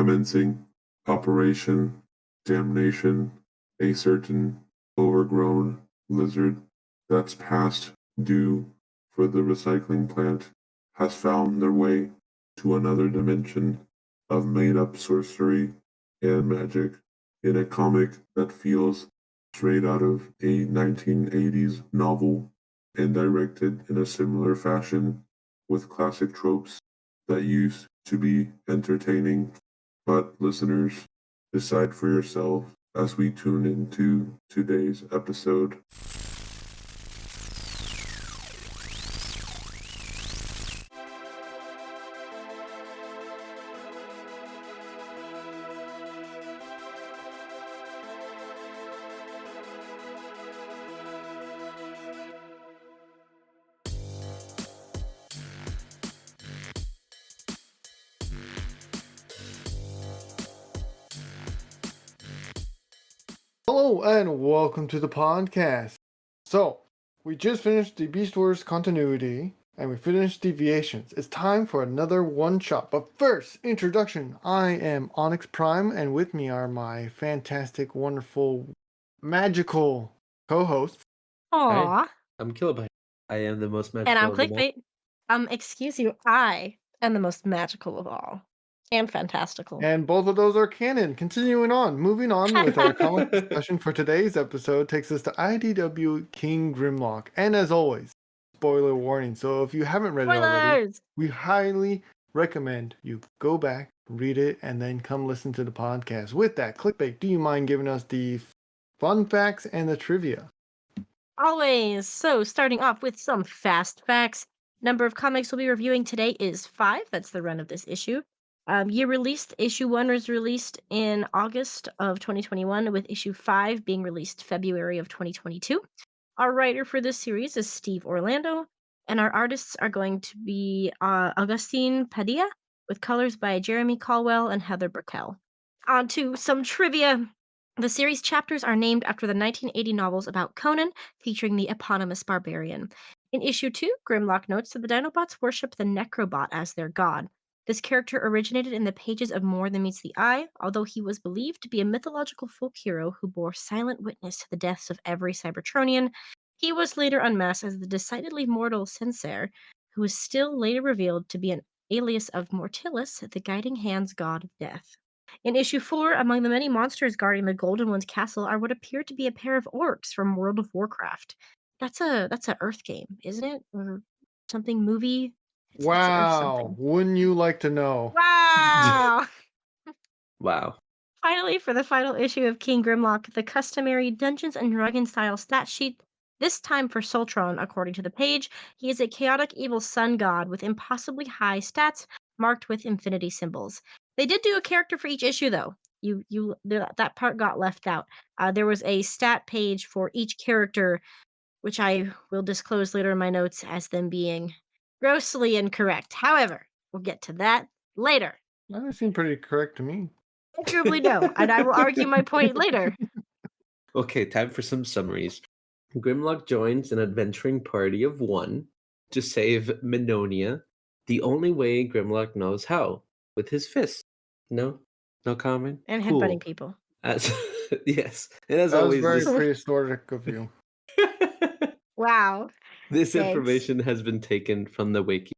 commencing Operation Damnation, a certain overgrown lizard that's past due for the recycling plant has found their way to another dimension of made-up sorcery and magic in a comic that feels straight out of a 1980s novel and directed in a similar fashion with classic tropes that used to be entertaining. But listeners, decide for yourself as we tune into today's episode. Hello and welcome to the podcast. So, we just finished the Beast Wars continuity and we finished Deviations. It's time for another one shot. But first, introduction. I am Onyx Prime and with me are my fantastic, wonderful, magical co-hosts. Aww. I'm Killobyte. I am the most magical And I'm of them all. Clickbait. Excuse you, I am the most magical of all. And fantastical. And both of those are canon. Continuing on, moving on with our comic discussion for today's episode takes us to IDW King Grimlock. And as always, spoiler warning. So if you haven't read it already, Spoilers! we highly recommend you go back, read it, and then come listen to the podcast. With that, Clickbait, do you mind giving us the fun facts and the trivia? Always. So, starting off with some fast facts. Number of comics we'll be reviewing today is 5. That's the run of this issue. Year released, issue 1 was released in August of 2021, with issue 5 being released February of 2022. Our writer for this series is Steve Orlando, and our artists are going to be Augustine Padilla, with colors by Jeremy Caldwell and Heather Burkell. On to some trivia. The series chapters are named after the 1980 novels about Conan, featuring the eponymous barbarian. In issue 2, Grimlock notes that the Dinobots worship the Necrobot as their god. This character originated in the pages of More Than Meets the Eye, although he was believed to be a mythological folk hero who bore silent witness to the deaths of every Cybertronian. He was later unmasked as the decidedly mortal Censer, who was still later revealed to be an alias of Mortilis, the guiding hand's god of death. In issue 4, among the many monsters guarding the Golden One's castle are what appear to be a pair of orcs from World of Warcraft. That's a Earth game, isn't it? Or something movie? It's Earth Wow, something. wouldn't you like to know? Wow! Wow. Finally, for the final issue of King Grimlock, the customary Dungeons and Dragons style stat sheet. This time for Soltron, according to the page, he is a chaotic evil sun god with impossibly high stats marked with infinity symbols. They did do a character for each issue, though. That part got left out. There was a stat page for each character, which I will disclose later in my notes as them being grossly incorrect. However, we'll get to that later. That seemed pretty correct to me. Arguably no, and I will argue my point later. Okay, time for some summaries. Grimlock joins an adventuring party of 1 to save Minonia the only way Grimlock knows how, with his fists. No comment? And Cool. headbutting people. Yes, and as That was always, very prehistoric of you. Wow. This Thanks. information has been taken from the wiki.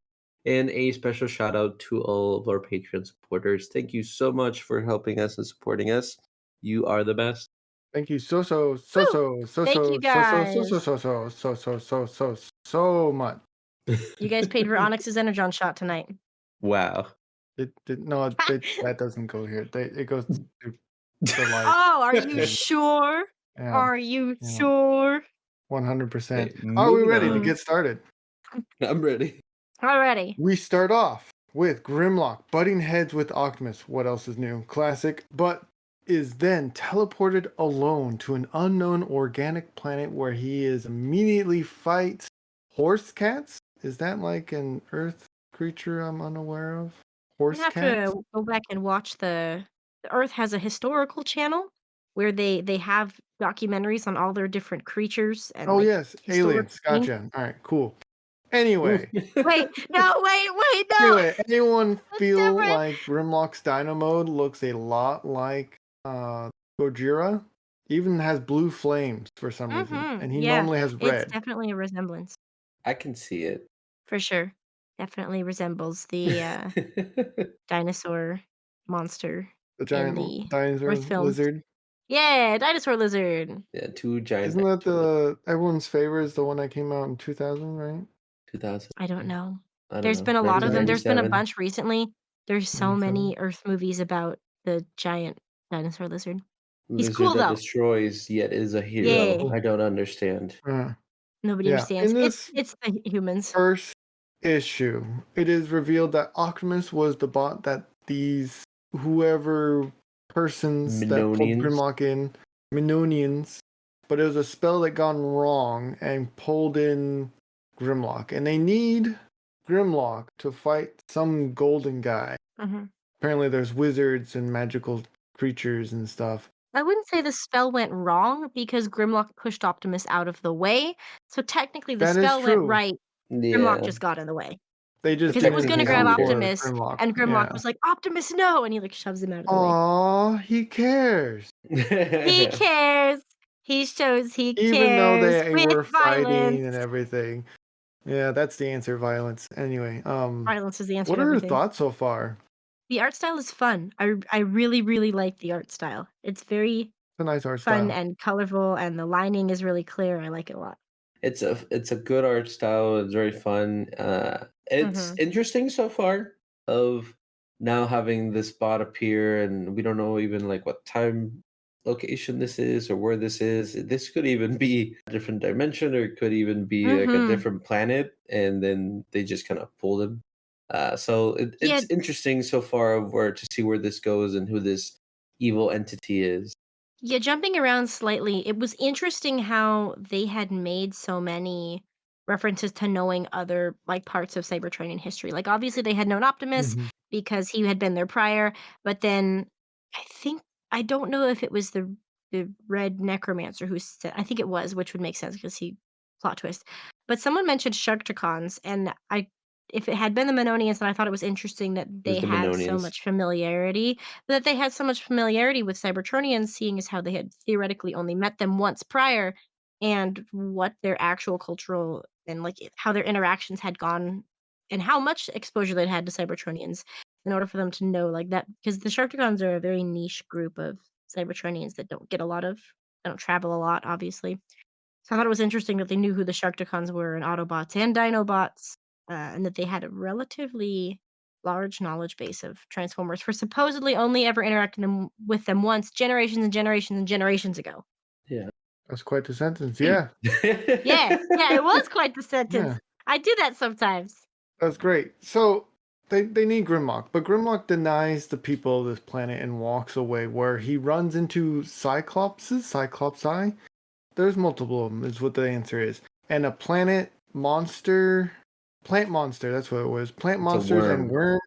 And a special shout out to all of our Patreon supporters. Thank you so much for helping us and supporting us. You are the best. Thank you so much. You guys paid for Onyx's Energon shot tonight. Wow. That doesn't go here. It goes to the light. Oh, are you sure? Yeah, Are you sure? 100%. Are we ready to get started? I'm ready. Alrighty. We start off with Grimlock butting heads with Optimus. What else is new? Classic. But is then teleported alone to an unknown organic planet where he is immediately fights horse cats. Is that like an Earth creature I'm unaware of? Horse I have cats? to go back and watch the Earth has a historical channel where they have documentaries on all their different creatures and Oh yes, aliens. historic Gotcha. All right, cool. Anyway, Wait, no, wait, no. anyway, anyone That's feel different. like Grimlock's Dino mode looks a lot like Gojira? Even has blue flames for some reason, and he Yeah, normally has it's red. definitely a resemblance I can see it. for sure. Definitely resembles the dinosaur monster The in giant the dinosaur Earth films. lizard. Yeah, dinosaur lizard. Yeah, two giant Isn't that dinosaurs. everyone's favorite is the one that came out in 2000, right? 2000. I don't know. I don't There's know. been a lot of them. There's been a 1997. bunch recently. There's so 97. many Earth movies about the giant dinosaur lizard. He's Lizard cool that though. destroys yet is a It's Yeah, hero. cool. I don't understand. nobody Yeah. understands. In this It's the humans. first issue, it is revealed that Optimus was the bot that these whoever persons that pulled Minonians. Grimlock in, Minonians, but it was a spell that gone wrong and pulled in Grimlock, and they need Grimlock to fight some golden guy. Mhm. Apparently, there's wizards and magical creatures and stuff. I wouldn't say the spell went wrong because Grimlock pushed Optimus out of the way. So technically the That is spell went true. right. Grimlock Yeah. just got in the way. They just Because it was didn't gonna Technically grab account Peter. for Optimus, Grimlock. and Grimlock Yeah. was like, "Optimus, no!" And he like shoves him out of the way. Aw, he cares. He cares. He shows he Even though cares they with were violence. fighting and everything. Yeah, that's the answer, violence. Anyway, Violence is the answer what to are your everything. thoughts so far? The art style is fun. I really, really like the art style. It's very It's a nice art fun style. and colorful, and the lining is really clear. I like it a lot. It's a good art style. It's very fun. It's Mhm. interesting so far of now having this bot appear, and we don't know even like what time location this is or where this is. This could even be a different dimension, or it could even be like a Mhm. different planet, and then they just kind of pulled him. So Yeah, it's interesting so far of where to see where this goes and who this evil entity is. yeah, jumping around slightly, it was interesting how they had made so many references to knowing other like parts of Cybertronian history. Like obviously they had known Optimus Mhm. because he had been there prior, but then I think I don't know if it was the red necromancer who said I think it was, which would make sense because he plot twist. But someone mentioned Sharkticons, and I if it had been the Menonians, then I thought it was interesting that It was they the had so Minonians. much familiarity that they had so much familiarity with Cybertronians, seeing as how they had theoretically only met them once prior, and what their actual cultural and like how their interactions had gone, and how much exposure they'd had to Cybertronians in order for them to know like that. Because the Sharkticons are a very niche group of Cybertronians that don't get a lot of, they don't travel a lot, obviously. So I thought it was interesting that they knew who the Sharkticons were and Autobots and Dinobots, and that they had a relatively large knowledge base of Transformers for supposedly only ever interacting with them once, generations and generations and generations ago. Yeah. That's quite the sentence. Yeah. Yeah, yeah, it was quite the Yeah. sentence. I do that sometimes. That's great. So they need Grimlock, but Grimlock denies the people of this planet and walks away where he runs into Cyclopses, Cyclopsi. There's multiple of them, is what the answer is. And a plant monster, that's what it was. Plant It's a monsters and worm. worms.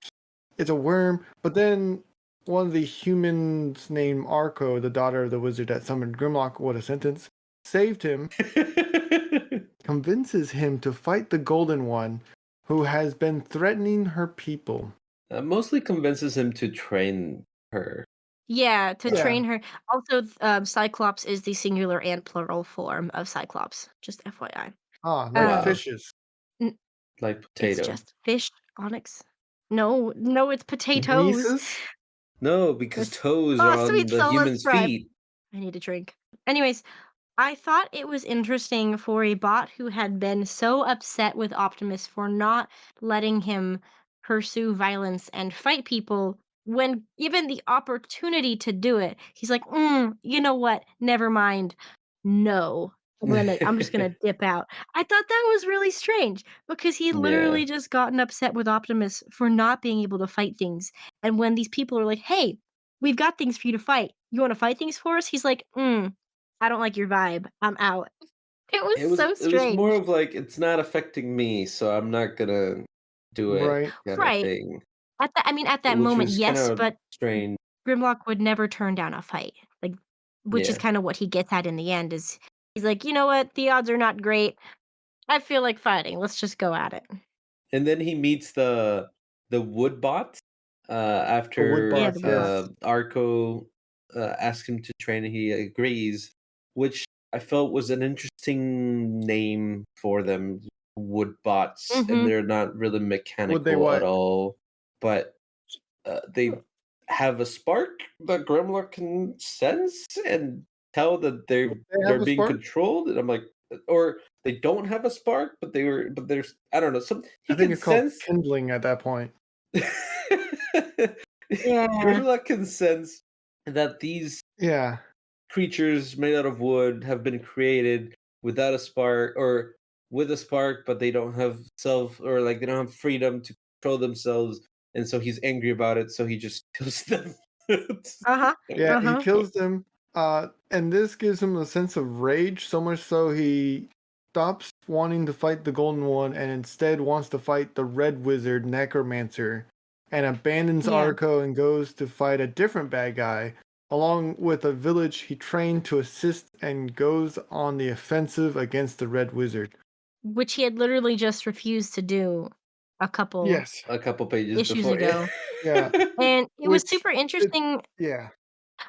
It's a worm, but then one of the humans named Arco, the daughter of the wizard that summoned Grimlock, what a sentence, saved him, convinces him to fight the Golden One, who has been threatening her people. Mostly convinces him to train her. Yeah, to Yeah. train her. Also, Cyclops is the singular and plural form of Cyclops. Just FYI. Ah, like Um, Wow. fishes. n- Like it's potato. just fish, onyx. No, no, it's potatoes. Kinesis? No, because It's toes are oh, on sweet the soulless human's pride. feet. I need a drink. Anyways, I thought it was interesting for a bot who had been so upset with Optimus for not letting him pursue violence and fight people when given the opportunity to do it. He's like, you know what? Never mind. No. I'm just gonna dip out. I thought that was really strange because he Yeah. literally just gotten upset with Optimus for not being able to fight things. And when these people are like, hey, we've got things for you to fight. You want to fight things for us? He's like, I don't like your vibe. I'm out. It was so It was more strange. of like it's not affecting me, so I'm not gonna do it Right. kind of Right. thing. At that Which moment, was kind yes, of but strange. Grimlock would never turn down a fight. Like, which is Yeah. kind of what he gets at in the end is he's like, "You know what? The odds are not great. I feel like fighting. Let's just go at it. And then he meets the wood bot wood Yeah, after the bots, wood yes. bots. Arco asks him to train and he agrees, which I felt was an interesting name for them, wood bots, and Mm-hmm. they're not really Would they mechanical at what? all, but they have a spark that Grimlock can sense and tell that They they're have a being spark? controlled, and I'm like, or they don't have a spark, but there's I don't know, some he I think can it's called sense. kindling at that point. Yeah. Grimlock can sense that these Yeah. creatures made out of wood have been created without a spark or with a spark, but they don't have self or like they don't have freedom to control themselves, and so he's angry about it, so he just kills them. Uh-huh. Yeah, he Uh-huh. kills them. And this gives him a sense of rage, so much so he stops wanting to fight the Golden One and instead wants to fight the Red Wizard Necromancer and abandons Yeah. Arco and goes to fight a different bad guy, along with a village he trained to assist and goes on the offensive against the Red Wizard. Which he had literally just refused to do a couple Yes. A couple pages issues before, yeah. ago. Yeah. And it was Which super it interesting. yeah.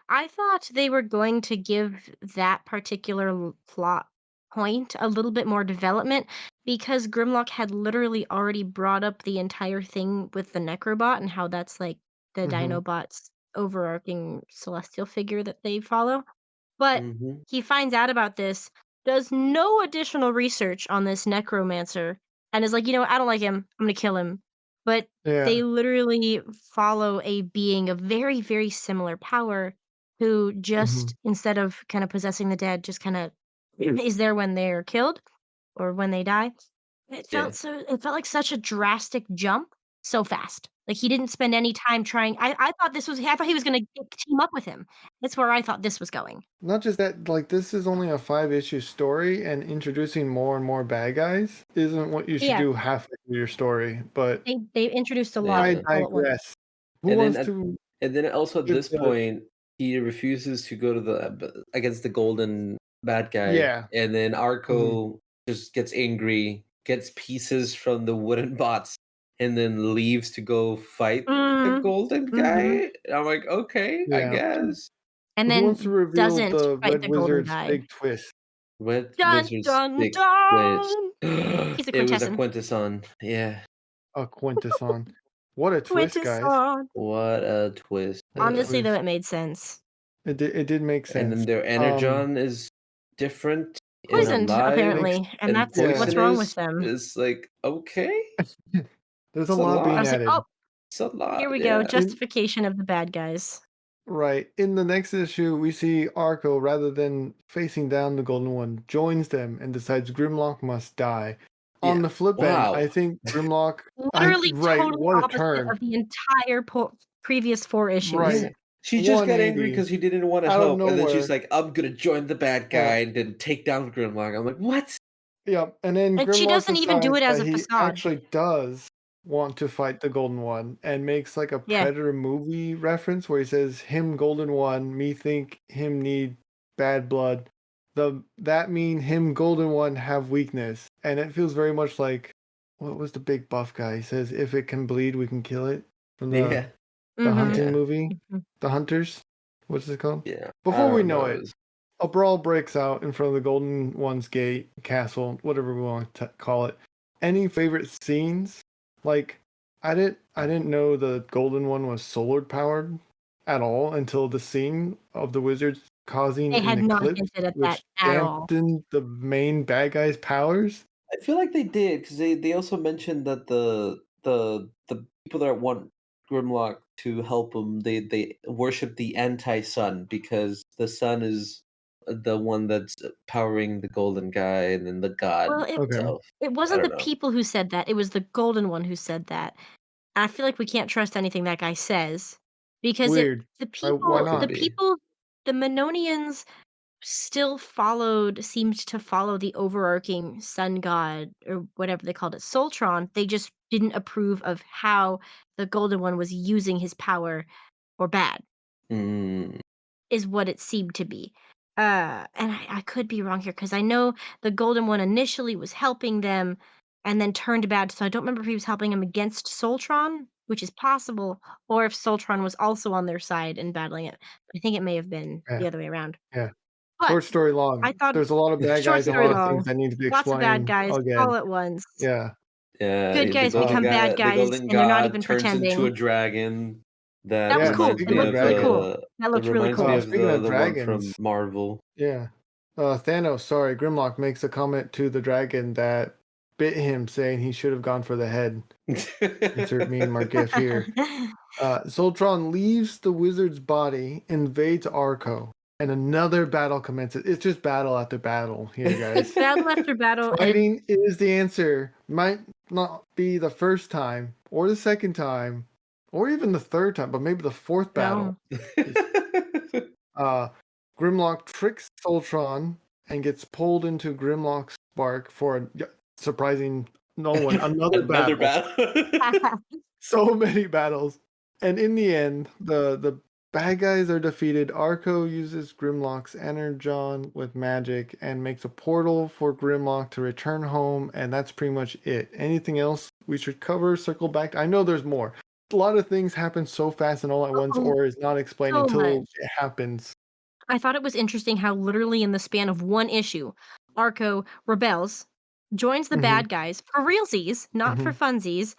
I thought they were going to give that particular plot point a little bit more development because Grimlock had literally already brought up the entire thing with the Necrobot and how that's like the Mhm. Dinobot's overarching celestial figure that they follow. But Mhm. he finds out about this, does no additional research on this necromancer, and is like, you know what, I don't like him. I'm gonna kill him. But Yeah. they literally follow a being of very, very similar power who just Mhm. instead of kind of possessing the dead, just kind of is there when they're killed or when they die. Yeah. It felt like such a drastic jump so fast. Like he didn't spend any time trying. I thought this was I thought he was gonna team up with him. That's where I thought this was going. Not just that, like this is only a 5 issue story, and introducing more and more bad guys isn't what you should Yeah, do halfway through your story. But they introduced a lot I Yeah. all at once. digress. Who And then wants at to and then also at give this the? point, he refuses to go to against the golden bad guy, Yeah. and then Mhm. Arco just gets angry, gets pieces from the wooden bots, and then leaves to go fight the Mm, golden mhm, guy. And I'm like, okay, I Yeah. guess. and Who wants to then reveal doesn't the fight Red the golden Wizard's guy. big twist? Red Dun, Wizard's dun, big twist. dun! He's a It was a Quintesson. quintesson. Yeah. A Quintesson. What a twist, guys! Quintesson. What a twist. What a Honestly, though, twist. it made sense. It did make And then sense. their energon is different and Poisoned, alive, Makes apparently, and and that's yeah. what's wrong with poisonous them. is like, okay, There's a it's a lot I being was lot. like, added. "Oh, It's a here lot, we go, yeah. In justification of the bad guys." Right. In the next issue, we see Arco, rather than facing down the Golden One, joins them and decides Grimlock must die. On Yeah. the flip end, I Wow. think Grimlock. Literally Right. totally What a opposite turn. of the entire previous 4 issues. Yeah. Right. She just got angry 180 because he didn't want to out of help, and then she's nowhere. like, I'm gonna join the bad Yeah. guy and then take down Grimlock. I'm like, what? Yep. And then And she Grimlock doesn't even do decides it as that a he facade. actually does want to fight the Golden One and makes like a Yeah. Predator movie reference where he says, "Him Golden One, me think him need bad blood. That mean him Golden One have weakness." And it feels very much like what was the big buff guy? He says, "If it can bleed, we can kill it." From the Yeah. Mhm. hunting Yeah. movie, Mhm. The Hunters. What's it called? Yeah. I Before we don't know know. it, a brawl breaks out in front of the Golden One's gate, castle, whatever we want to call it. Any favorite scenes? Like, I didn't know the Golden One was solar powered at all until the scene of the wizards causing They an had not eclipse, hinted at that which at all. dampened the main bad guy's powers. I feel like they did because they also mentioned that the people that want Grimlock to help them they worship the anti-sun because the sun is the one that's powering the golden guy and then the god Well, it Okay, itself. it I wasn't don't the know. people who said that, it was the Golden One who said that. I feel like we can't trust anything that guy says because it weird. the Why people Could the not? be. people the Menonians still seemed to follow the overarching sun god or whatever they called it, Soltron. They just didn't approve of how the Golden One was using his power or bad, Mm, is what it seemed to be. and I could be wrong here because I know the Golden One initially was helping them and then turned bad, so I don't remember if he was helping him against Soltron, which is possible, or if Soltron was also on their side and battling it. I think it may have been Yeah, the other way around. yeah. But Short story I long. thought There's a lot of bad short guys and a story lot of things long, that need to be lots of bad explained guys again. all at once. Yeah. Yeah, Good guys become Um, bad the guys, golden and they're not god even turns into a pretending. dragon. That That was yeah. cool. reminds It Speaking me of looked of really dragons, cool. That looked really cool. speaking of the one from dragons, Marvel. yeah. Thanos, sorry, Grimlock makes a comment to the dragon that bit him, saying he should have gone for the head. Insert meme or gif here. Zoltron leaves the wizard's body, invades Arco, and another battle commences. It's just battle after battle here, It's guys. battle after battle, and Fighting is the answer. Might not be the first time, or the second time, or even the third time, but maybe the fourth battle. Uh, Grimlock tricks Soltron and gets pulled into Grimlock's spark for a surprising no one. Another Another battle. battle. So many battles. And in the end, the bad guys are defeated. Arco uses Grimlock's energon with magic and makes a portal for Grimlock to return home, and that's pretty much it. Anything else we should cover, circle back? I know there's more. A lot of things happen so fast and all at once, oh, or is not explained so until much. it happens. I thought it was interesting how literally in the span of one issue, Arco rebels, joins the Mm-hmm. bad guys for realsies, not for Mm-hmm. funsies,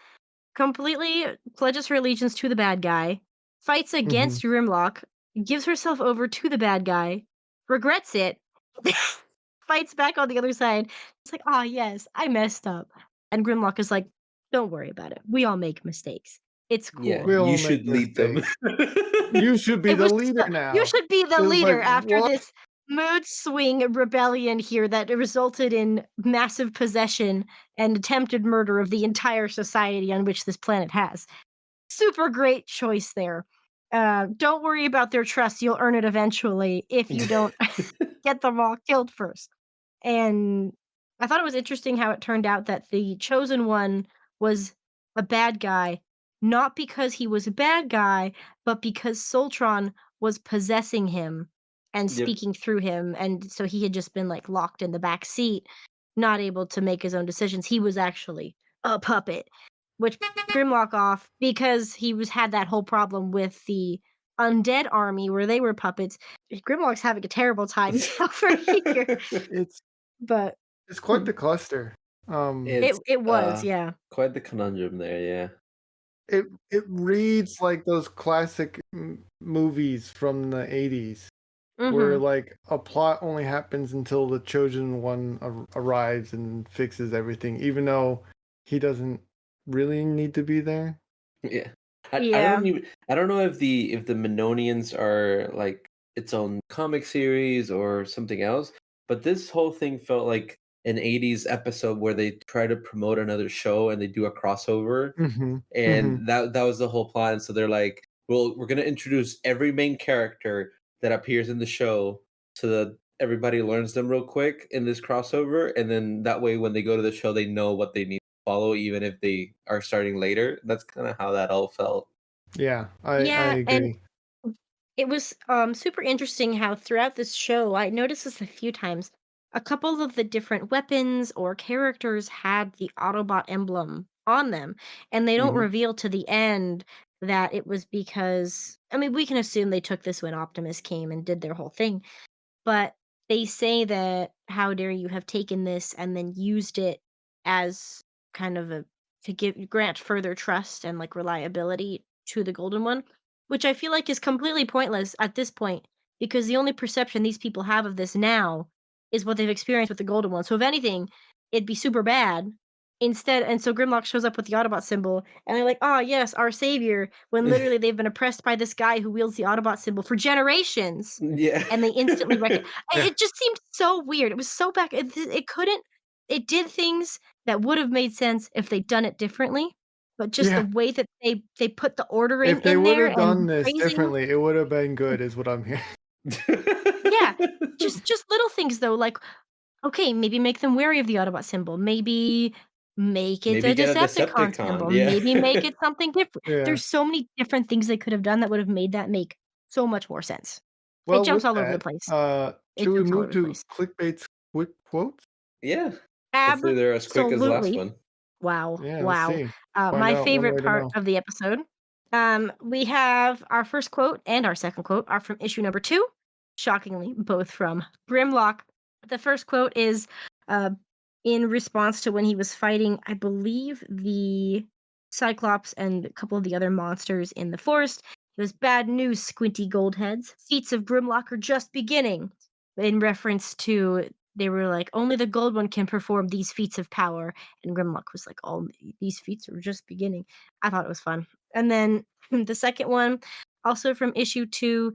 completely pledges her allegiance to the bad guy, fights Mm-hmm. against Grimlock, gives herself over to the bad guy, regrets it, fights back on the other side. It's like, ah, yes, I messed up. And Grimlock is like, don't worry about it. We all make mistakes. It's Yeah, cool. We you all make should lead them. mistakes. You should be It the was leader you now. should be the It was like, leader after what? this mood swing rebellion here that resulted in massive possession and attempted murder of the entire society on which this planet has. Super great choice there. Don't worry about their trust. You'll earn it eventually if you don't get them all killed first. And I thought it was interesting how it turned out that the chosen one was a bad guy, not because he was a bad guy, but because Soltron was possessing him and Yep. speaking through him. And so he had just been like locked in the back seat, not able to make his own decisions. He was actually a puppet, which Grimlock off because he was had that whole problem with the undead army where they were puppets. Grimlock's having a terrible time over here. It's But it's quite the cluster. it It's it was, yeah. quite the conundrum there, yeah. It reads like those classic movies from the 80s where Mhm. like a plot only happens until the chosen one arrives and fixes everything, even though he doesn't really need to be there. Yeah. Yeah. I don't know if the Minonians are like its own comic series or something else, but this whole thing felt like an 80s episode where they try to promote another show and they do a crossover, Mm-hmm. Mm-hmm. and that was the whole plan. So they're like, well, we're gonna introduce every main character that appears in the show so that everybody learns them real quick in this crossover, and then that way when they go to the show they know what they need to follow even if they are starting later. That's kind of how that all felt. Yeah, I Yeah, and agree. it was, super interesting how throughout this show, I noticed this a few times, a couple of the different weapons or characters had the Autobot emblem on them, and they don't Mm-hmm. reveal to the end that it was because I mean, we can assume they took this when Optimus came and did their whole thing, but they say that, "How dare you have taken this and then used it as kind of a to grant further trust and, like, reliability to the Golden One," which I feel like is completely pointless at this point, because the only perception these people have of this now is what they've experienced with the Golden One, so if anything, it'd be super bad. Instead and so Grimlock shows up with the Autobot symbol, and they're like, "Ah, yes, our savior," when literally they've been oppressed by this guy who wields the Autobot symbol for generations. Yeah. And they instantly Yeah, it just seemed so weird. It was so back it couldn't it did things that would have made sense if they'd done it differently, but just the yeah. way that they put the ordering If they in would there have and done the this phrasing. differently, it would have been good, is what I'm hearing. Yeah, just little things though, like, okay, maybe make them wary of the Autobot symbol, maybe make it Maybe a get a Decepticon Decepticon, symbol, yeah. maybe make it something different. Yeah. There's so many different things they could have done that would have made that make so much more sense. It Well, jumps with all over the that, place. Should we it's all move over the to place. Clickbait's quick quotes? Yeah. Hopefully they're as quick as the last Absolutely. one. Wow. Yeah, let's Wow. see. Find My out one favorite way to part know. of the episode. We have our first quote and our second quote are from issue number 2. Shockingly, both from Grimlock. The first quote is uh, in response to when he was fighting, I believe, the Cyclops and a couple of the other monsters in the forest. It was bad news, squinty goldheads. Feats of Grimlock are just beginning. In reference to they were like, only the gold one can perform these feats of power. And Grimlock was like, all these feats are just beginning. I thought it was fun. And then the second one, also from issue 2,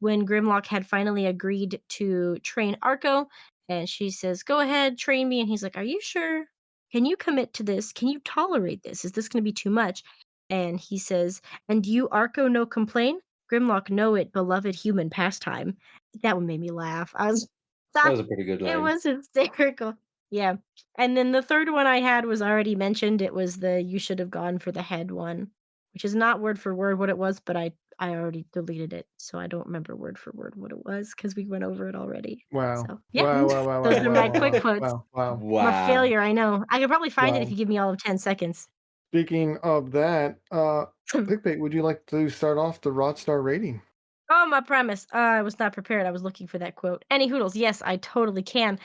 when Grimlock had finally agreed to train Arco, and she says, "Go ahead, train me." And he's like, "Are you sure? Can you commit to this? Can you tolerate this? Is this going to be too much?" And he says, "And you, Arco, no complain? Grimlock know it, beloved human pastime." That one made me laugh. I was That was a pretty good it line. was hysterical. Yeah. And then the third one I had was already mentioned. It was the "you should have gone for the head" one, which is not word for word what it was, but I already deleted it, so I don't remember word for word what it was because we went over it already. Wow. So yeah, Wow, wow, wow, those wow, are my wow, quick wow, quotes. wow, wow, I'm a Wow. failure, I know. I could probably find it if wow. you give me all of 10 seconds. Speaking of that, Clickbait, would you like to start off the Rodstar rating? Oh, my premise. I was not prepared. I was looking for that quote. Any hoodles? Yes, I totally can.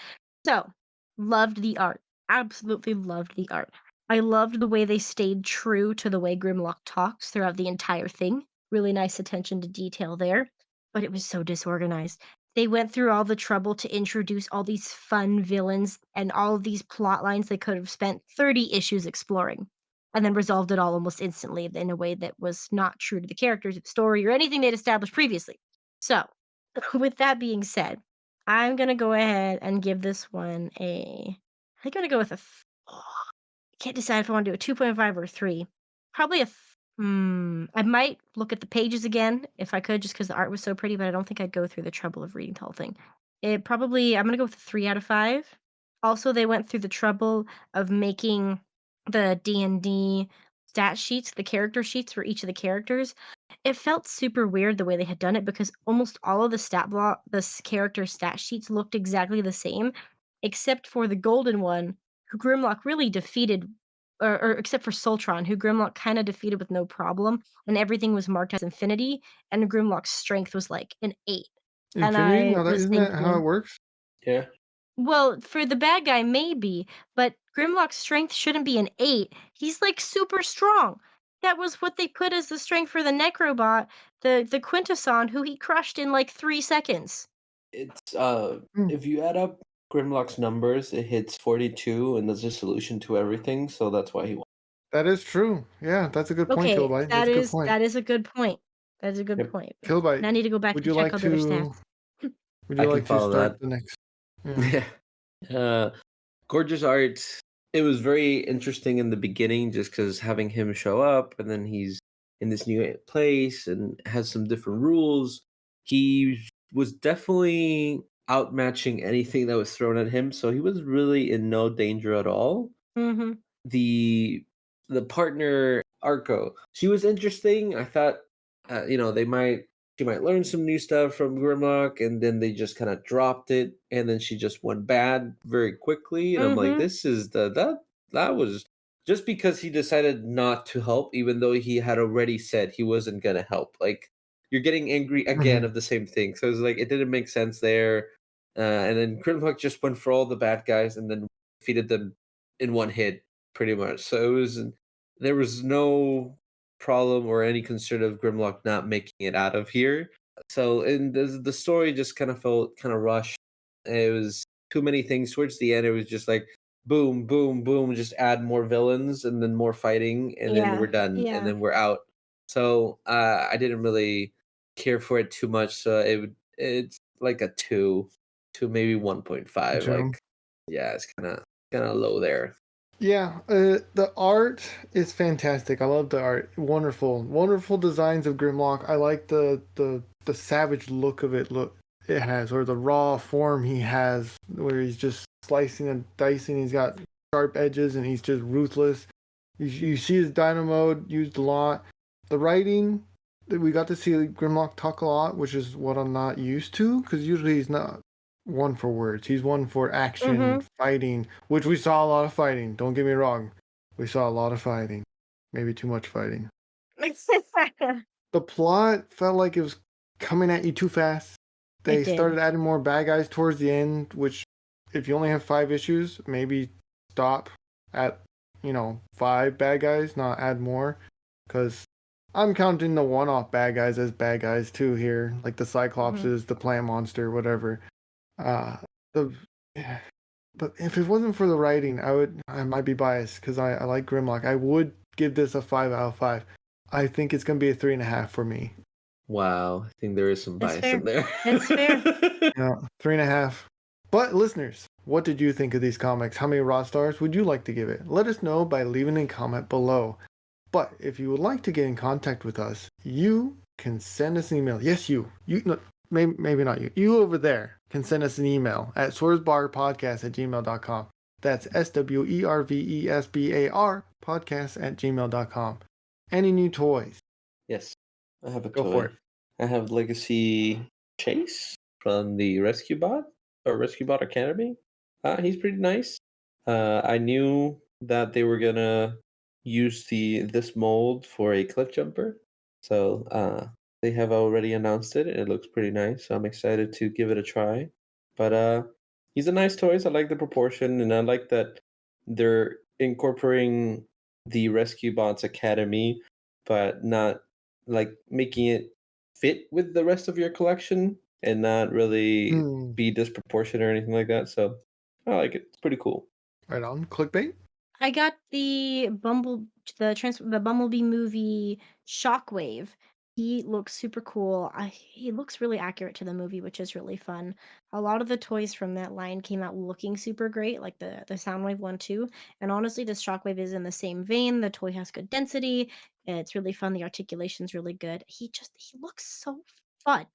So, loved the art. Absolutely loved the art. I loved the way they stayed true to the way Grimlock talks throughout the entire thing. Really nice attention to detail there. But it was so disorganized. They went through all the trouble to introduce all these fun villains and all of these plot lines they could have spent 30 issues exploring and then resolved it all almost instantly in a way that was not true to the characters, the story, or anything they'd established previously. So, with that being said, I'm gonna go ahead and give this one I'm gonna go with I can't decide if I want to do a 2.5 or a 3. Probably I might look at the pages again if I could, just because the art was so pretty, but I don't think I'd go through the trouble of reading the whole thing. I'm gonna go with a 3 out of 5. Also, they went through the trouble of making the D&D stat sheets, the character sheets for each of the characters. It felt super weird the way they had done it because almost all of the character stat sheets looked exactly the same, except for the golden one, who Grimlock really defeated, or except for Soltron, who Grimlock kind of defeated with no problem, and everything was marked as infinity, and Grimlock's strength was like an 8. And Infinity? I No, was isn't that how it thinking, works? Yeah. well, for the bad guy, maybe, but Grimlock's strength shouldn't be an 8. He's like super strong. That was what they put as the strength for the Necrobot, the Quintesson, who he crushed in like 3 seconds. It's Hmm. if you add up Grimlock's numbers, it hits 42 and there's a solution to everything, so that's why he won. That is true. Yeah, that's a good point, Okay, Kilby. that That's a good is point. that is a good point. That is a good Yep. point. And Kilby, I need to go back would and you check like all the other to stats. would I you can like to follow start that. the next? Yeah. Yeah. Gorgeous art. It was very interesting in the beginning just because having him show up and then he's in this new place and has some different rules. He was definitely outmatching anything that was thrown at him, so he was really in no danger at all. Mhm. The partner Arco, she was interesting. I thought, she might learn some new stuff from Grimlock, and then they just kind of dropped it, and then she just went bad very quickly. And I'm like, Mhm. this is that was just because he decided not to help, even though he had already said he wasn't gonna help. Like you're getting angry again Mhm. of the same thing, so it's like it didn't make sense there. And then Grimlock just went for all the bad guys and then defeated them in one hit pretty much. So there was no problem or any concern of Grimlock not making it out of here. So and the story just kind of felt kind of rushed. It was too many things towards the end. It was just like boom, boom, boom, just add more villains and then more fighting, and then Yeah. we're done, and Yeah. then we're out. So I didn't really care for it too much. So it's like a two maybe 1.5. Joe. Like yeah, it's kind of low there. Yeah, the art is fantastic. I love the art. Wonderful, wonderful designs of Grimlock. I like the savage look of it. Look, it has, or the raw form he has, where he's just slicing and dicing. He's got sharp edges, and he's just ruthless. You see his dino mode used a lot. The writing we got to see Grimlock talk a lot, which is what I'm not used to, because usually he's not one for words. He's one for action, fighting, which we saw a lot of fighting. Don't get me wrong. We saw a lot of fighting. Maybe too much fighting. The plot felt like it was coming at you too fast. They started adding more bad guys towards the end, which if you only have 5 issues, maybe stop at, 5 bad guys, not add more. Because I'm counting the one-off bad guys as bad guys too here, like the Cyclopses, the plant monster, whatever. But if it wasn't for the writing, I might be biased because I like Grimlock. I would give this a 5 out of 5. I think it's gonna be a 3.5 for me. Wow, I think there is some bias in there. That's fair. Yeah, 3.5. But listeners, what did you think of these comics? How many raw stars would you like to give it? Let us know by leaving a comment below. But if you would like to get in contact with us, you can send us an email. Yes, you. No, maybe not you. You over there can send us an email at swervesbarpodcast@gmail.com. That's SWERVESBAR podcast@gmail.com. Any new toys? Yes, I have a Go toy. for it. I have Legacy Chase from the Rescue Bot or Rescue Bot Academy. He's pretty nice. I knew that they were gonna use this mold for a cliff jumper, so they have already announced it, and it looks pretty nice. So I'm excited to give it a try. But he's a nice toy. So I like the proportion, and I like that they're incorporating the Rescue Bots Academy, but not like making it fit with the rest of your collection and not really be disproportionate or anything like that. So I like it. It's pretty cool. Right on. Clickbait? I got the Bumblebee movie Shockwave. He looks super cool. He looks really accurate to the movie, which is really fun. A lot of the toys from that line came out looking super great, like the Soundwave one too. And honestly, this Shockwave is in the same vein. The toy has good density. It's really fun. The articulation's really good. He looks so fun.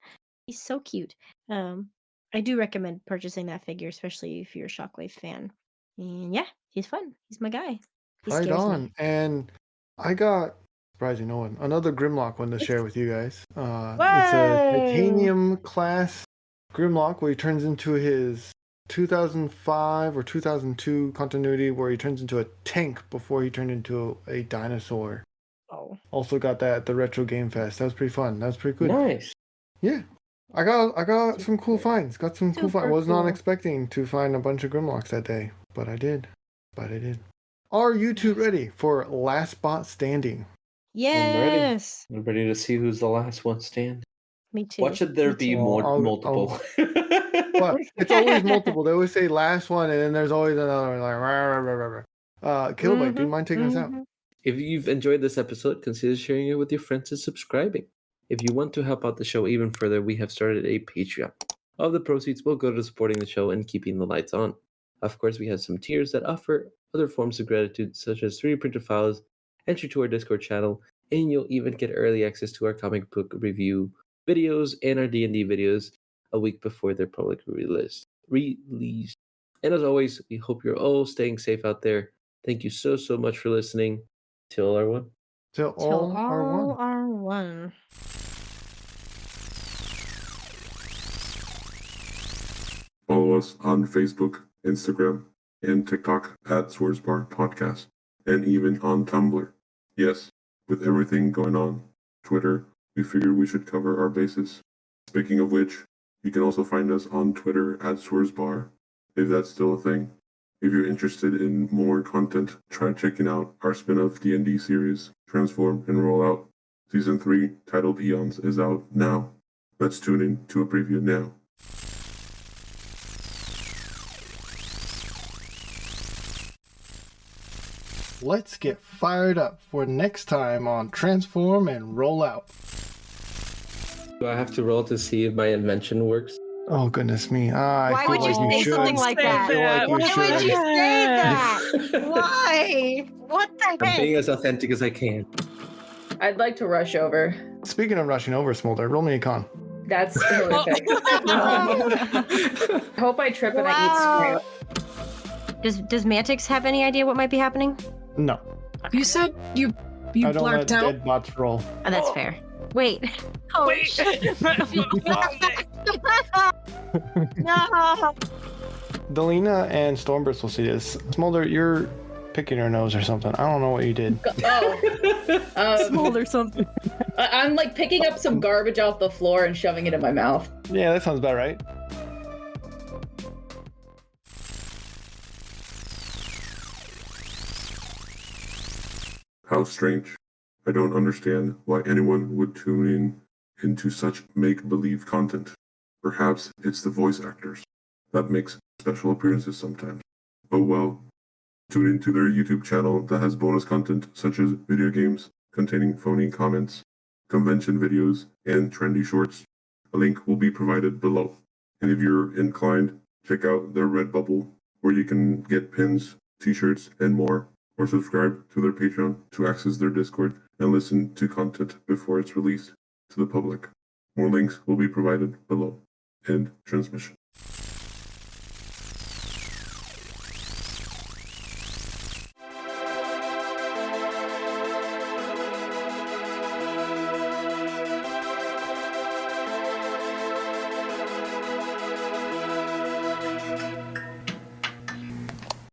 He's so cute. I do recommend purchasing that figure, especially if you're a Shockwave fan. And yeah, he's fun. He's my guy. He Right scares on. me. And I got, surprising no one, another Grimlock one to share with you guys. It's a titanium class Grimlock where he turns into his 2005 or 2002 continuity where he turns into a tank before he turned into a dinosaur. Oh. Also got that at the Retro Game Fest. That was pretty fun. That was pretty good. Nice. Yeah. I got some cool finds. Got some cool finds. I was not cool. expecting to find a bunch of Grimlocks that day, but I did. Are you two ready for Last Bot Standing? Yes. I'm ready to see who's the last one standing. Me too. Watch it there Me be too. multiple. But it's always multiple. They always say last one, and then there's always another one. Like, rah, rah, rah, rah. Killobyte, do you mind taking us out? If you've enjoyed this episode, consider sharing it with your friends and subscribing. If you want to help out the show even further, we have started a Patreon. All the proceeds will go to supporting the show and keeping the lights on. Of course, we have some tiers that offer other forms of gratitude, such as 3D printed files, entry to our Discord channel, and you'll even get early access to our comic book review videos and our D&D videos a week before they're publicly released. And as always, we hope you're all staying safe out there. Thank you so much for listening. Till our one. Till all are one. Are one. Follow us on Facebook, Instagram, and TikTok at Swervesbar Podcast, and even on Tumblr. Yes, with everything going on Twitter, we figured we should cover our bases. Speaking of which, you can also find us on Twitter at Swervesbar, if that's still a thing. If you're interested in more content, try checking out our spin-off D&D series, Transform and Roll Out. Season 3, titled Eons, is out now. Let's tune in to a preview now. Let's get fired up for next time on Transform and Roll Out. Do I have to roll to see if my invention works? Oh, goodness me. I Why feel would you like say should. something like that? I feel like you Why should. would you say that? Why? What the I'm heck? being as authentic as I can. I'd like to rush over. Speaking of rushing over, Smolder, roll me a con. That's horrific. I hope I trip and I eat scrape. Does Mantix have any idea what might be happening? No. You said you I don't let blacked out. dead bots roll. Oh, that's fair. Wait. Oh, Wait. shit. No. Delina and Stormburst will see this. Smolder, you're picking her nose or something. I don't know what you did. Smolder something. I'm like picking up some garbage off the floor and shoving it in my mouth. Yeah, that sounds about right. How strange. I don't understand why anyone would tune in into such make-believe content. Perhaps it's the voice actors that makes special appearances sometimes. Oh well. Tune into their YouTube channel that has bonus content such as video games containing phony comments, convention videos, and trendy shorts. A link will be provided below. And if you're inclined, check out their Redbubble, where you can get pins, t-shirts, and more, or subscribe to their Patreon to access their Discord and listen to content before it's released to the public. More links will be provided below. End transmission.